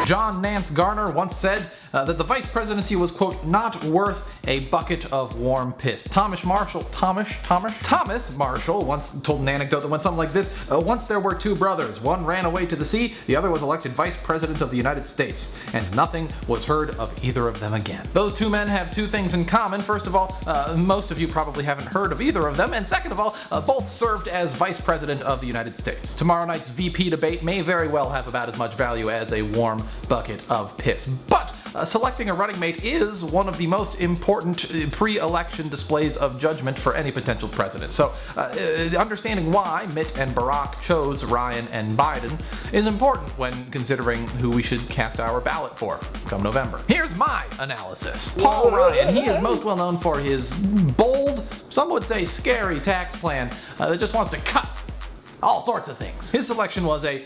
John Nance Garner once said that the vice presidency was, quote, not worth a bucket of warm piss. Thomas Marshall once told an anecdote that went something like this: once there were two brothers, one ran away to the sea, the other was elected vice president of the United States, and nothing was heard of either of them again. Those two men have two things in common. First of all, most of you probably haven't heard of either of them, and second of all, both served as vice president of the United States. Tomorrow night's VP debate may very well have about as much value as a warm bucket of piss, but selecting a running mate is one of the most important pre-election displays of judgment for any potential president. So understanding why Mitt and Barack chose Ryan and Biden is important when considering who we should cast our ballot for come November. Here's my analysis. Paul Ryan, he is most well known for his bold, some would say scary tax plan that just wants to cut all sorts of things. His selection was a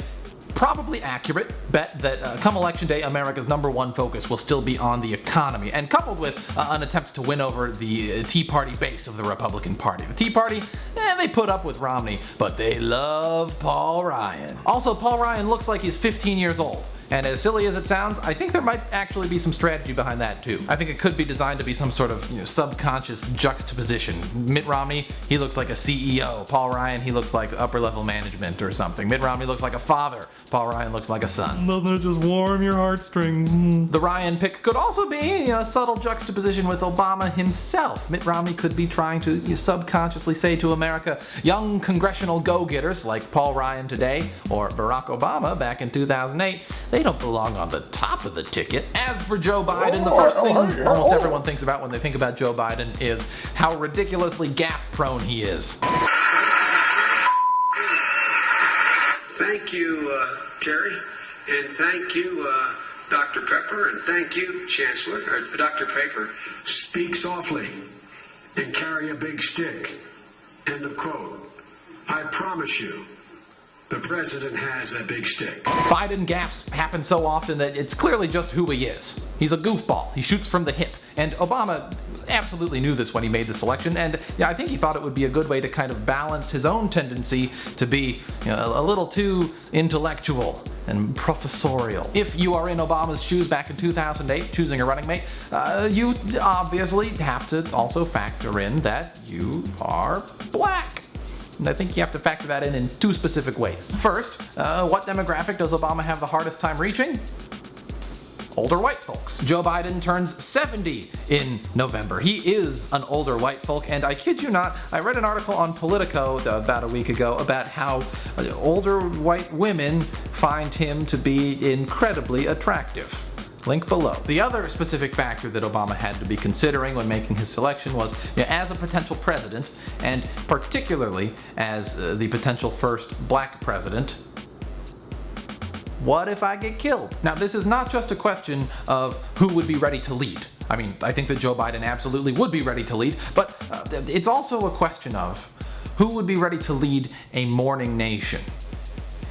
probably accurate bet that come election day, America's #1 focus will still be on the economy, and coupled with an attempt to win over the Tea Party base of the Republican Party. The Tea Party, they put up with Romney, but they love Paul Ryan. Also, Paul Ryan looks like he's 15 years old. And as silly as it sounds, I think there might actually be some strategy behind that too. I think it could be designed to be some sort of subconscious juxtaposition. Mitt Romney, he looks like a CEO. Paul Ryan, he looks like upper level management or something. Mitt Romney looks like a father. Paul Ryan looks like a son. Doesn't it just warm your heartstrings? The Ryan pick could also be a subtle juxtaposition with Obama himself. Mitt Romney could be trying to subconsciously say to America, young congressional go-getters like Paul Ryan today or Barack Obama back in 2008, they don't belong on the top of the ticket. As for Joe Biden, the first thing almost everyone thinks about when they think about Joe Biden is how ridiculously gaffe-prone he is. Thank you, Terry, and thank you, Dr. Pepper, and thank you, Chancellor, or Dr. Paper. Speak softly and carry a big stick. End of quote. I promise you, the president has a big stick. Biden gaffes happen so often that it's clearly just who he is. He's a goofball. He shoots from the hip. And Obama absolutely knew this when he made the selection, and I think he thought it would be a good way to kind of balance his own tendency to be a little too intellectual and professorial. If you are in Obama's shoes back in 2008 choosing a running mate, you obviously have to also factor in that you are black. And I think you have to factor that in two specific ways. First, what demographic does Obama have the hardest time reaching? Older white folks. Joe Biden turns 70 in November. He is an older white folk, and I kid you not, I read an article on Politico about a week ago about how older white women find him to be incredibly attractive. Link below. The other specific factor that Obama had to be considering when making his selection was, as a potential president, and particularly as the potential first black president, what if I get killed? Now, this is not just a question of who would be ready to lead. I mean, I think that Joe Biden absolutely would be ready to lead, but it's also a question of who would be ready to lead a mourning nation.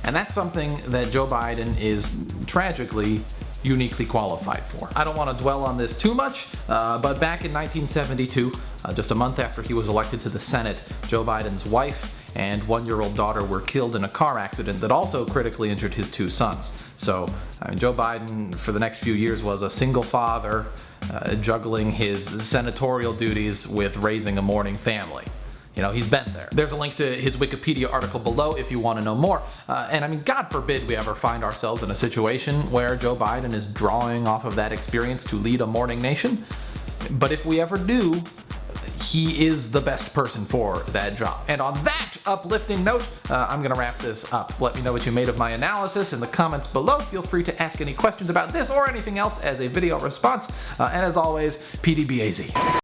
And that's something that Joe Biden is tragically uniquely qualified for. I don't want to dwell on this too much, but back in 1972, just a month after he was elected to the Senate, Joe Biden's wife and 1-year-old daughter were killed in a car accident that also critically injured his 2 sons. So, Joe Biden for the next few years was a single father, juggling his senatorial duties with raising a mourning family. He's been there. There's a link to his Wikipedia article below if you want to know more. And God forbid we ever find ourselves in a situation where Joe Biden is drawing off of that experience to lead a mourning nation. But if we ever do, he is the best person for that job. And on that uplifting note, I'm going to wrap this up. Let me know what you made of my analysis in the comments below. Feel free to ask any questions about this or anything else as a video response. And as always, PDBAZ.